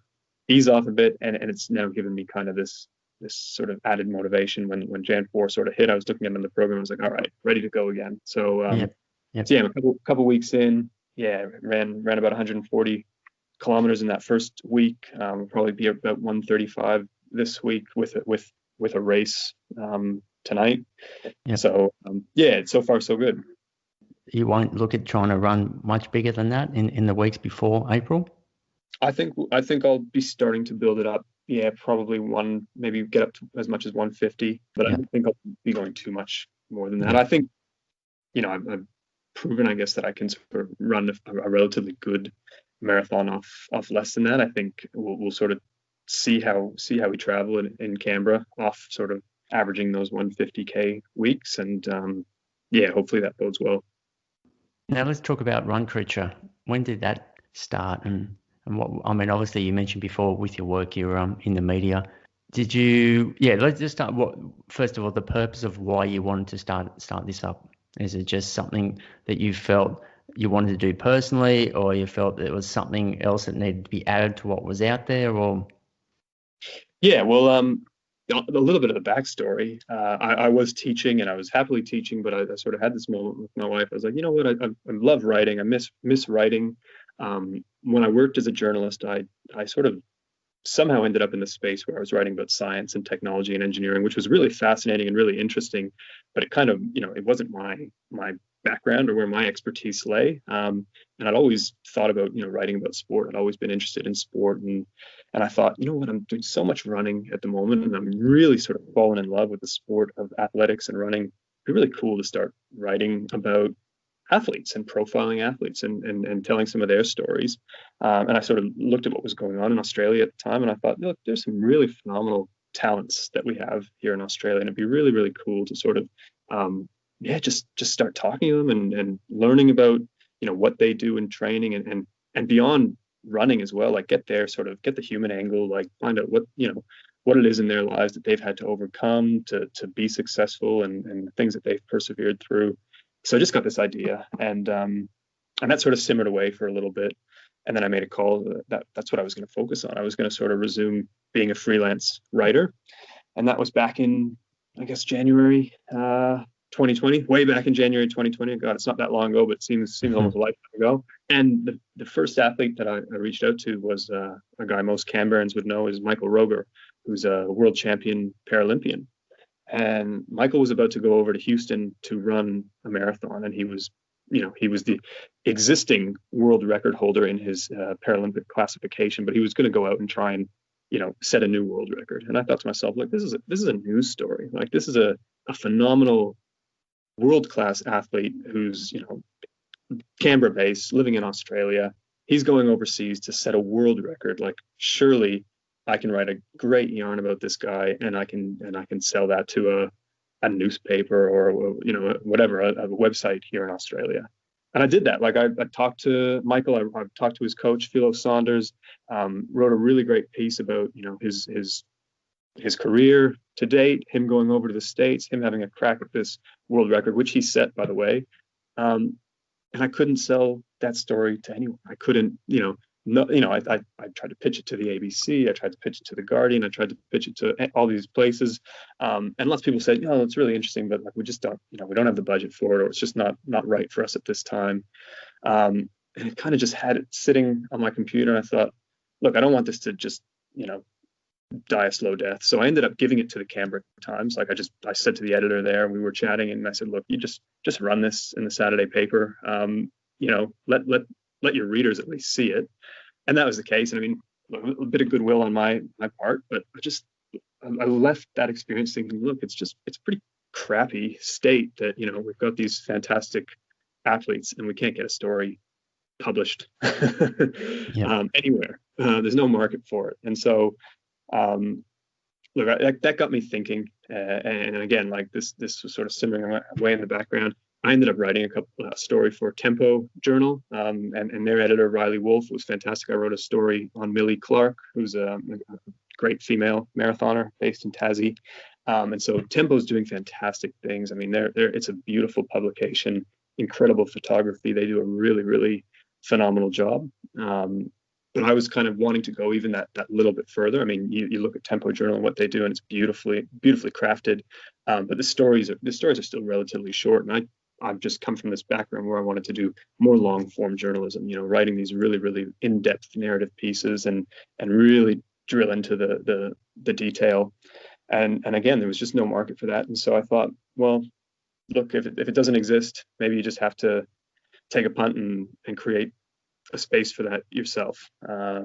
ease off a bit. And it's now given me kind of this sort of added motivation. When Jan 4 sort of hit, I was looking at the program. I was like, all right, ready to go again. So, So yeah, a couple weeks in, ran about 140 kilometers in that first week. Probably be about 135 this week with a race tonight. So so far so good. You won't look at trying to run much bigger than that in the weeks before April? I think I'll be starting to build it up. Yeah, probably maybe get up to as much as 150, but I don't think I'll be going too much more than that. I think, I've proven, I guess, that I can sort of run a relatively good marathon off less than that. I think we'll sort of see how we travel in Canberra off sort of averaging those 150k weeks, and hopefully that bodes well. Now let's talk about RunCreature. When did that start, and what? I mean, obviously you mentioned before with your work you're in the media. Did you? Yeah, let's just start. First of all, the purpose of why you wanted to start this up. Is it just something that you felt you wanted to do personally, or you felt there was something else that needed to be added to what was out there, or? Yeah, well, a little bit of the backstory. I was teaching, and I was happily teaching, but I sort of had this moment with my wife. I was like, you know what? I love writing. I miss writing. When I worked as a journalist, I sort of somehow ended up in the space where I was writing about science and technology and engineering, which was really fascinating and really interesting, but it kind of, it wasn't my background or where my expertise lay. And I'd always thought about, writing about sport. I'd always been interested in sport. And I thought, you know what, I'm doing so much running at the moment, and I'm really sort of fallen in love with the sport of athletics and running. It'd be really cool to start writing about athletes and profiling athletes and telling some of their stories. And I sort of looked at what was going on in Australia at the time, and I thought, look, there's some really phenomenal talents that we have here in Australia, and it'd be really, really cool to sort of, just start talking to them and learning about, what they do in training and beyond running as well. Like get the human angle, like find out what it is in their lives that they've had to overcome to be successful and the things that they've persevered through. So I just got this idea, and that sort of simmered away for a little bit. And then I made a call that's what I was going to focus on. I was going to sort of resume being a freelance writer. And that was back in, I guess, January 2020, way back in January 2020. God, it's not that long ago, but it seems almost a lifetime ago. And the first athlete that I reached out to was a guy most Canberrans would know is Michael Roger, who's a world champion Paralympian. And Michael was about to go over to Houston to run a marathon, and he was the existing world record holder in his Paralympic classification, but he was going to go out and try and set a new world record. And I thought to myself, like, this is a news story. Like, this is a phenomenal world-class athlete who's Canberra based, living in Australia. He's going overseas to set a world record. Like, surely I can write a great yarn about this guy, and I can sell that to a newspaper or whatever, a website here in Australia. And I did that. Like, I talked to Michael. I talked to his coach, Philo Saunders. Wrote a really great piece about his career to date, him going over to the States, him having a crack at this world record, which he set, by the way. And I couldn't sell that story to anyone. I couldn't, I tried to pitch it to the ABC. I tried to pitch it to the Guardian. I tried to pitch it to all these places. And lots of people said, it's really interesting, but like, we just don't, we don't have the budget for it, or it's just not right for us at this time. And it kind of just had it sitting on my computer. And I thought, look, I don't want this to just, die a slow death. So I ended up giving it to the Canberra Times. Like, I said to the editor there, we were chatting, and I said, look, you just run this in the Saturday paper. Let your readers at least see it. And that was the case. And I mean, a bit of goodwill on my part, but I left that experience thinking, look, it's a pretty crappy state that, we've got these fantastic athletes and we can't get a story published anywhere. There's no market for it. And so, look, that got me thinking. And again, like, this was sort of simmering away in the background. I ended up writing a story for Tempo Journal, and their editor, Riley Wolf, was fantastic. I wrote a story on Millie Clark, who's a great female marathoner based in Tassie. And so Tempo's doing fantastic things. I mean, it's a beautiful publication, incredible photography. They do a really, really phenomenal job. But I was kind of wanting to go even that little bit further. I mean, you look at Tempo Journal and what they do, and it's beautifully crafted. But the stories are still relatively short. And I've just come from this background where I wanted to do more long form journalism, writing these really, really in-depth narrative pieces and really drill into the detail. And again, there was just no market for that. And so I thought, well, look, if it doesn't exist, maybe you just have to take a punt and create a space for that yourself,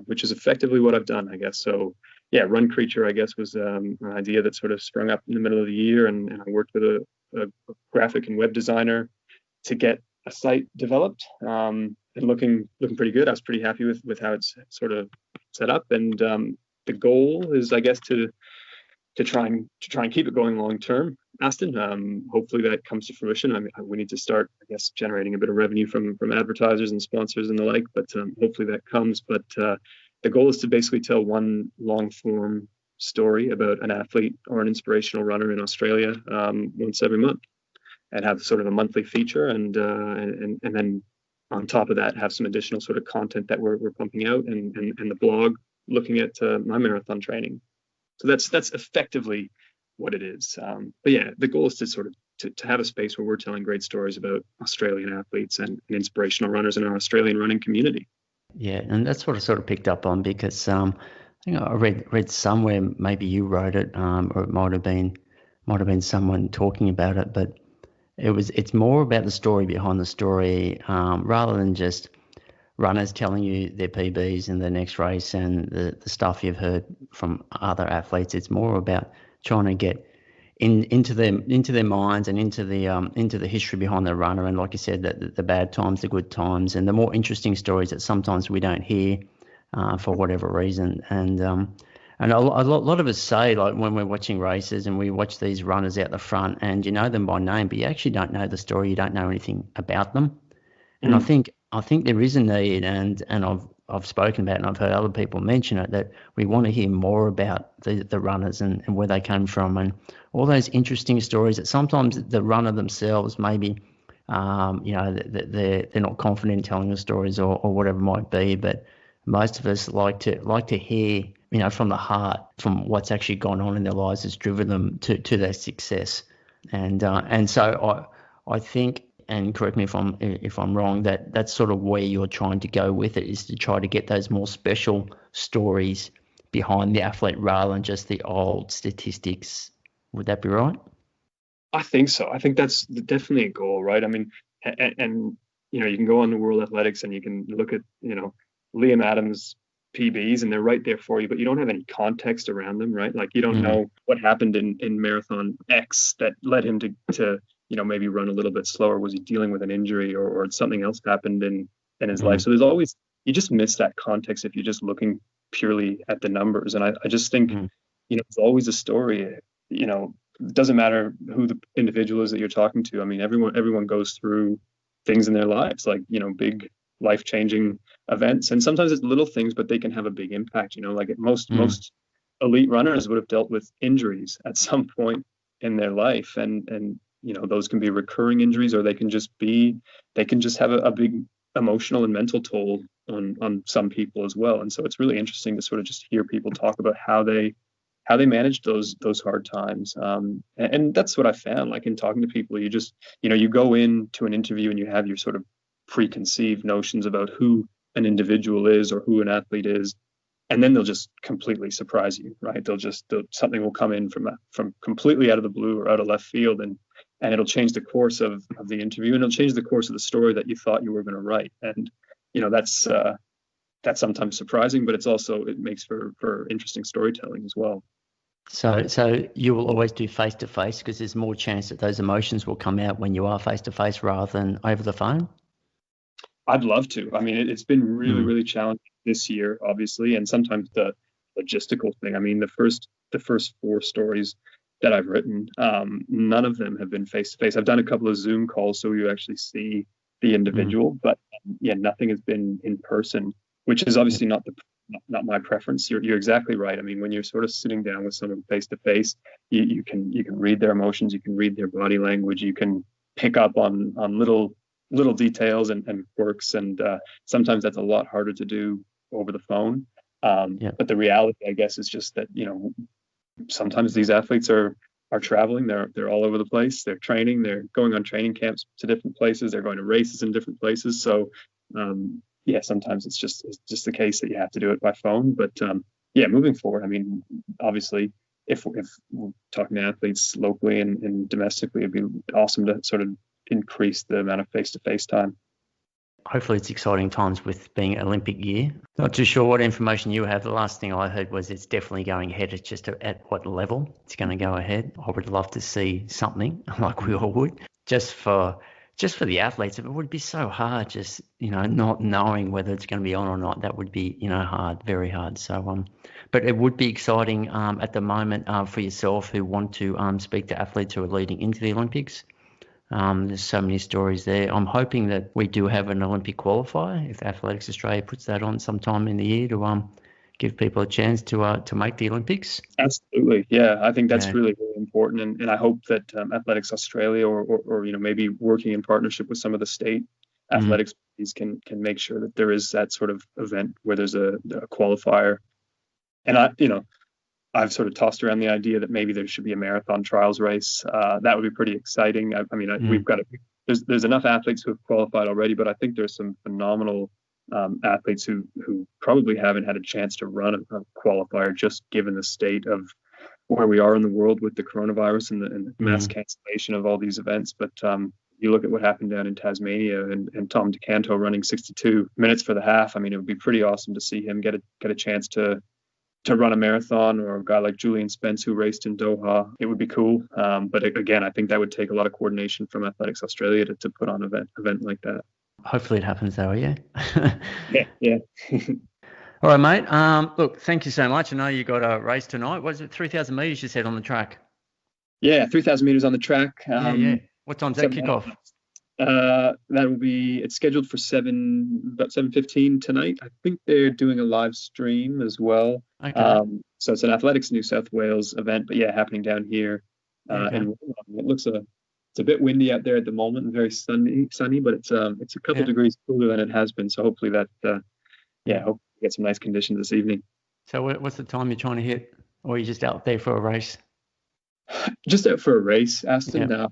which is effectively what I've done, I guess. So yeah, RunCreature, I guess, was an idea that sort of sprung up in the middle of the year, and I worked with a graphic and web designer to get a site developed, and looking pretty good. I was pretty happy with how it's sort of set up, and the goal is, I guess, to try and keep it going long term, Aston. Hopefully that comes to fruition. I mean, we need to start, I guess, generating a bit of revenue from advertisers and sponsors and the like, but hopefully that comes. But the goal is to basically tell one long form story about an athlete or an inspirational runner in Australia once every month, and have sort of a monthly feature, and then on top of that have some additional sort of content that we're pumping out, and the blog looking at my marathon training. So that's effectively what it is. But yeah, the goal is to sort of to have a space where we're telling great stories about Australian athletes and inspirational runners in our Australian running community. Yeah, and that's what I sort of picked up on, because I think I read somewhere, maybe you wrote it, or it might have been someone talking about it, but it's more about the story behind the story, rather than just runners telling you their PBs in the next race and the stuff you've heard from other athletes. It's more about trying to get into their minds and into the history behind the runner, and like you said, the bad times, the good times, and the more interesting stories that sometimes we don't hear for whatever reason. And a lot of us say, like, when we're watching races and we watch these runners out the front, and you know them by name, but you actually don't know the story. You don't know anything about them. And I think there is a need, and I've spoken about it, and I've heard other people mention it, that we want to hear more about the runners and where they came from, and all those interesting stories that sometimes the runner themselves maybe they're not confident in telling the stories or whatever it might be, but most of us like to hear, from the heart, from what's actually gone on in their lives that's driven them to their success. And so I think, and correct me if I'm wrong, that's sort of where you're trying to go with it, is to try to get those more special stories behind the athlete rather than just the old statistics. Would that be right? I think so. I think that's definitely a goal, right? I mean, and you can go on to World Athletics and you can look at Liam Adams' PBs, and they're right there for you, but you don't have any context around them, right? Like, you don't know what happened in marathon X that led him to maybe run a little bit slower? Was he dealing with an injury, or something else happened in his life? Mm. So there's always, you just miss that context if you're just looking purely at the numbers. And I just think, Mm. it's always a story. It doesn't matter who the individual is that you're talking to. I mean, everyone goes through things in their lives, like, big life-changing events. And sometimes it's little things, but they can have a big impact. Like most elite runners would have dealt with injuries at some point in their life. And those can be recurring injuries, or they can just have a big emotional and mental toll on some people as well. And so it's really interesting to sort of just hear people talk about how they manage those hard times. And that's what I found, like, in talking to people. You just, you go into an interview and you have your sort of preconceived notions about who an individual is or who an athlete is, and then they'll just completely surprise you, right? Something will come in from completely out of the blue or out of left field, and it'll change the course of the interview, and it'll change the course of the story that you thought you were going to write. And that's sometimes surprising, but it makes for interesting storytelling as well. So you will always do face-to-face because there's more chance that those emotions will come out when you are face-to-face rather than over the phone? I'd love to. I mean, it's been really, really challenging this year, obviously, and sometimes the logistical thing. I mean, the first 4 stories that I've written, none of them have been face-to-face. I've done a couple of Zoom calls so you actually see the individual, but nothing has been in person, which is obviously not my preference. You're exactly right. I mean, when you're sort of sitting down with someone face to face, you can read their emotions, you can read their body language, you can pick up on little details and quirks, and sometimes that's a lot harder to do over the phone. But the reality, I guess, is just that sometimes these athletes are traveling. They're all over the place. They're training. They're going on training camps to different places. They're going to races in different places. So sometimes it's just the case that you have to do it by phone. But moving forward, I mean, obviously, if we're talking to athletes locally and domestically, it'd be awesome to sort of increase the amount of face-to-face time. Hopefully it's exciting times with being Olympic year. Not too sure what information you have. The last thing I heard was it's definitely going ahead. It's just at what level it's going to go ahead. I would love to see something like we all would. Just for the athletes, it would be so hard just, not knowing whether it's going to be on or not. That would be, hard, very hard. So, but it would be exciting at the moment for yourself who want to speak to athletes who are leading into the Olympics. There's so many stories there. I'm hoping that we do have an Olympic qualifier if Athletics Australia puts that on sometime in the year to give people a chance to make the Olympics. Absolutely, yeah. I think that's really, really important, and I hope that Athletics Australia or maybe working in partnership with some of the state athletics bodies can make sure that there is that sort of event where there's a qualifier. And I've sort of tossed around the idea that maybe there should be a marathon trials race. That would be pretty exciting. We've got there's enough athletes who have qualified already, but I think there's some phenomenal athletes who probably haven't had a chance to run a qualifier, just given the state of where we are in the world with the coronavirus and the mass cancellation of all these events. But you look at what happened down in Tasmania and Tom DeCanto running 62 minutes for the half. I mean, it would be pretty awesome to see him get a chance to run a marathon, or a guy like Julian Spence who raced in Doha. It would be cool. But again, I think that would take a lot of coordination from Athletics Australia to put on an event like that. Hopefully it happens though, yeah. Yeah. All right, mate. Look, thank you so much. I know you got a race tonight. Was it 3,000 metres you said on the track? Yeah, 3,000 metres on the track. Yeah. What time's that kick off? It's scheduled for about 7:15 tonight. I think they're doing a live stream as well. Okay. So it's an Athletics New South Wales event, but happening down here. And it looks it's a bit windy out there at the moment and very sunny, but it's a couple degrees cooler than it has been. So hopefully that hope we get some nice conditions this evening. So what's the time you're trying to hit, or are you just out there for a race? Just out for a race, Aston. Yeah.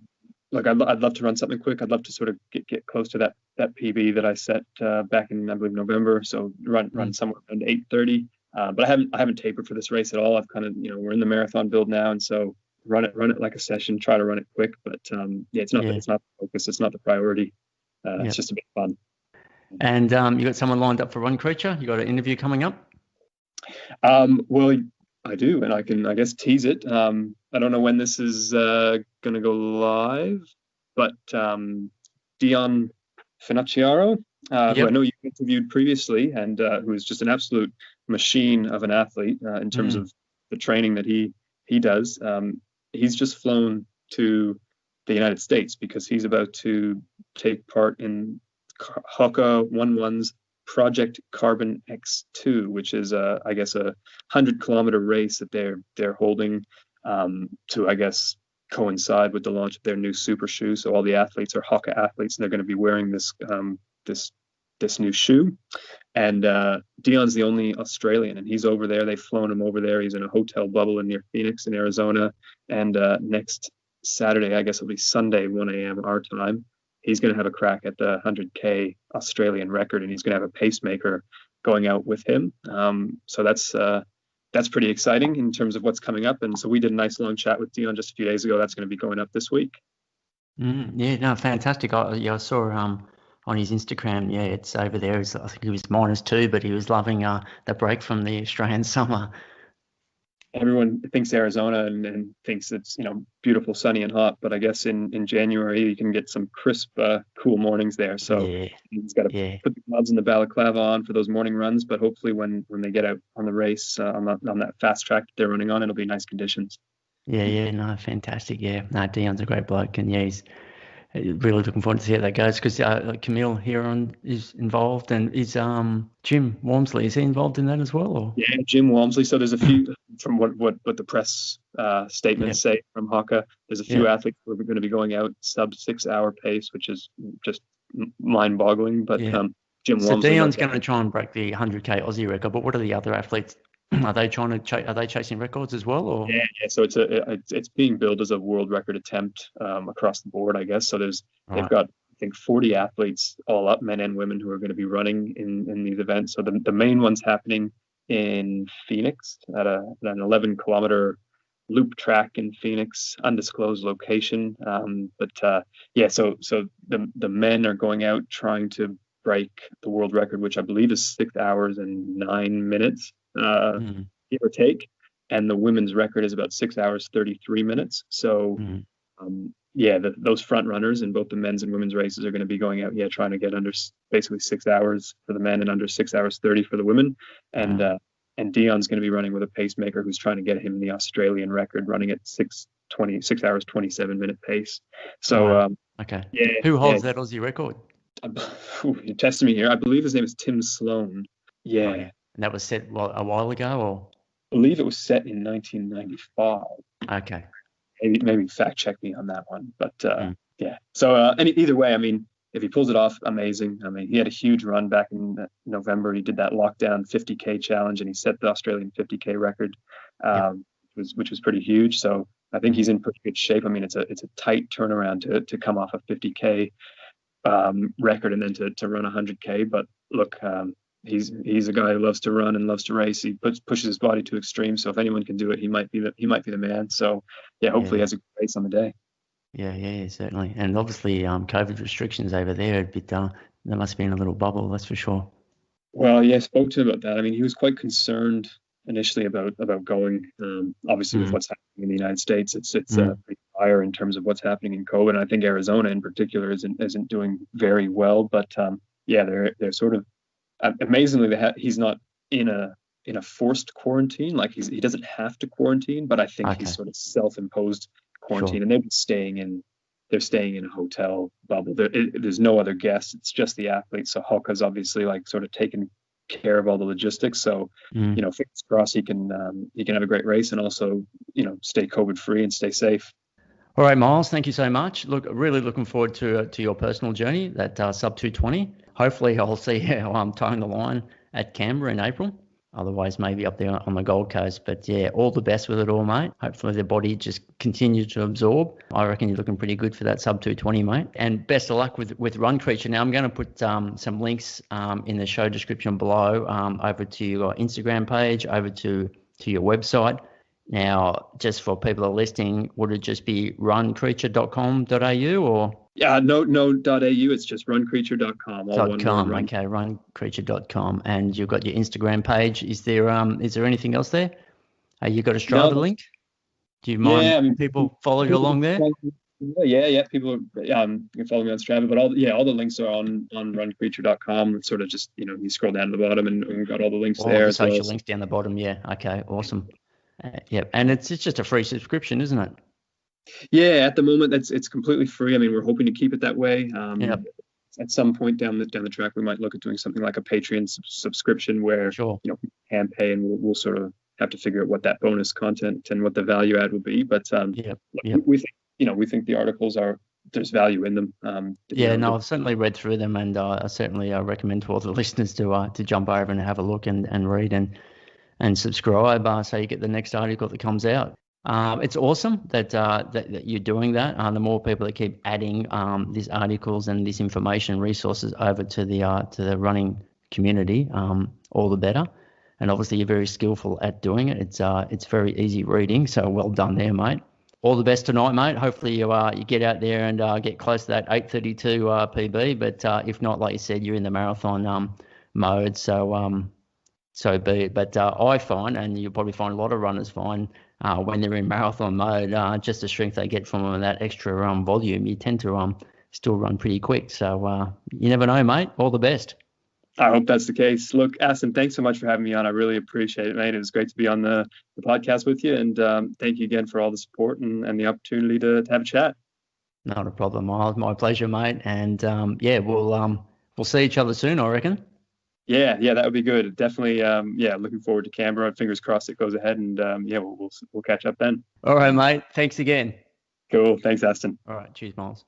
Like I'd love to run something quick. I'd love to sort of get close to that PB that I set back in, I believe, November. So run somewhere around 8:30. But I haven't tapered for this race at all. I've kind of we're in the marathon build now, and so run it like a session. Try to run it quick, but it's not the focus. It's not the priority. It's just a bit fun. And you got someone lined up for RunCreature? You got an interview coming up? Well, I do, and I can, I guess, tease it. I don't know when this is going to go live, but Dion Finocchiaro, who I know you interviewed previously, and who is just an absolute machine of an athlete in terms of the training that he does. He's just flown to the United States because he's about to take part in Hoka 11's Project Carbon X2, which is I guess a 100-kilometer race that they're holding to, I guess, coincide with the launch of their new super shoe. So all the athletes are Hoka athletes, and they're going to be wearing this new shoe. And Dion's the only Australian, and he's over there. They've flown him over there. He's in a hotel bubble near Phoenix in Arizona. And next Saturday, I guess it'll be Sunday, 1 a.m. our time, he's going to have a crack at the 100K Australian record, and he's going to have a pacemaker going out with him. So that's pretty exciting in terms of what's coming up. And so we did a nice long chat with Dion just a few days ago. That's going to be going up this week. Yeah, no, fantastic. I saw on his Instagram, yeah, it's over there. I think it was -2, but he was loving the break from the Australian summer. Everyone thinks Arizona and thinks it's, beautiful, sunny and hot, but I guess in January you can get some crisp, cool mornings there. So he's got to put the gloves and the balaclava on for those morning runs, but hopefully when they get out on the race on that fast track that they're running on, it'll be nice conditions. Yeah, no, fantastic. Yeah, no, Dion's a great bloke, and yeah, he's really looking forward to see how that goes because Camille Heron is involved, and is Jim Walmsley, is he involved in that as well? Or? Yeah, Jim Walmsley. So there's a few from what the press statements say from Hoka. There's a few athletes who are going to be going out sub 6 hour pace, which is just mind boggling. But Jim Walmsley. So Dion's going to try and break the 100K Aussie record. But what are the other athletes? Are they are they chasing records as well? Or? Yeah. So it's being billed as a world record attempt across the board, I guess. So they've got, I think, 40 athletes all up, men and women, who are going to be running in these events. So the main one's happening in Phoenix at an 11-kilometer loop track in Phoenix, undisclosed location. So the men are going out trying to break the world record, which I believe is 6 hours and 9 minutes. Give or take, and the women's record is about 6 hours 33 minutes. So those front runners in both the men's and women's races are going to be going out trying to get under basically 6 hours for the men and under 6 hours 30 for the women. And Dion's going to be running with a pacemaker who's trying to get him the Australian record, running at 6 hours 27 minute pace. So okay, who holds that Aussie record? You're testing me here. I believe his name is Tim Sloan. And that was set a while ago, or? I believe it was set in 1995. Okay. Maybe fact check me on that one. But So either way, I mean, if he pulls it off, amazing. I mean, he had a huge run back in November. He did that lockdown 50K challenge, and he set the Australian 50K record, which was pretty huge. So I think he's in pretty good shape. I mean, it's a tight turnaround to come off a 50K record and then to run 100K. But look. He's a guy who loves to run and loves to race. He pushes his body to extreme. So if anyone can do it, he might be the man. So hopefully he has a good race on the day. Yeah, certainly. And obviously, COVID restrictions over there, there must have been a little bubble, that's for sure. Well, I spoke to him about that. I mean, he was quite concerned initially about going. Obviously, with what's happening in the United States, it's pretty dire in terms of what's happening in COVID. And I think Arizona in particular isn't doing very well. But they're sort of. Amazingly, he's not in a forced quarantine. Like he doesn't have to quarantine, but I think he's sort of self-imposed quarantine, and they're staying in a hotel bubble. There's no other guests. It's just the athletes. So Hoka's obviously sort of taking care of all the logistics. So fingers crossed he can have a great race and also stay COVID free and stay safe. All right, Myles, thank you so much. Look, really looking forward to your personal journey, that sub 220. Hopefully I'll see how I'm towing the line at Canberra in April. Otherwise, maybe up there on the Gold Coast. But all the best with it all, mate. Hopefully the body just continues to absorb. I reckon you're looking pretty good for that sub 220, mate. And best of luck with RunCreature. Now, I'm going to put some links in the show description below over to your Instagram page, over to your website. Now, just for people that are listening, would it just be runcreature.com.au or? Yeah, no .au. It's just runcreature.com. .com. Okay, runcreature.com. And you've got your Instagram page. Is there anything else there? You got a Strava link? Do you mind people follow you along there? Yeah. People, you can follow me on Strava, but all the links are on RunCreature.com. It's sort of just, you scroll down to the bottom and we've got all the links All of there the as well. social links down the bottom. Yeah. Okay. Awesome. Yep. And it's just a free subscription, isn't it? Yeah, at the moment it's completely free. I mean, we're hoping to keep it that way. Yep. At some point down the track, we might look at doing something like a Patreon subscription where Sure. people can pay, and we'll sort of have to figure out what that bonus content and what the value add would be. But Yep. we think we think the articles there's value in them. Yeah, no, I've certainly read through them, and I certainly recommend to all the listeners to jump over and have a look and read and subscribe, so you get the next article that comes out. It's awesome that you're doing that. The more people that keep adding these articles and this information resources over to the running community, all the better. And obviously, you're very skillful at doing it. It's very easy reading, so well done there, mate. All the best tonight, mate. Hopefully you get out there and get close to that 8:32 PB. But if not, like you said, you're in the marathon mode, so be it. But I find, and you'll probably find a lot of runners find, when they're in marathon mode, just the strength they get from that extra volume, you tend to still run pretty quick. So you never know, mate. All the best. I hope that's the case. Look, Aston, thanks so much for having me on. I really appreciate it, mate. It was great to be on the podcast with you. And thank you again for all the support and the opportunity to have a chat. Not a problem, Myles. My pleasure, mate. And we'll see each other soon, I reckon. Yeah, that would be good. Definitely. Looking forward to Canberra. Fingers crossed it goes ahead. And we'll catch up then. All right, mate. Thanks again. Cool. Thanks, Aston. All right. Cheers, Myles.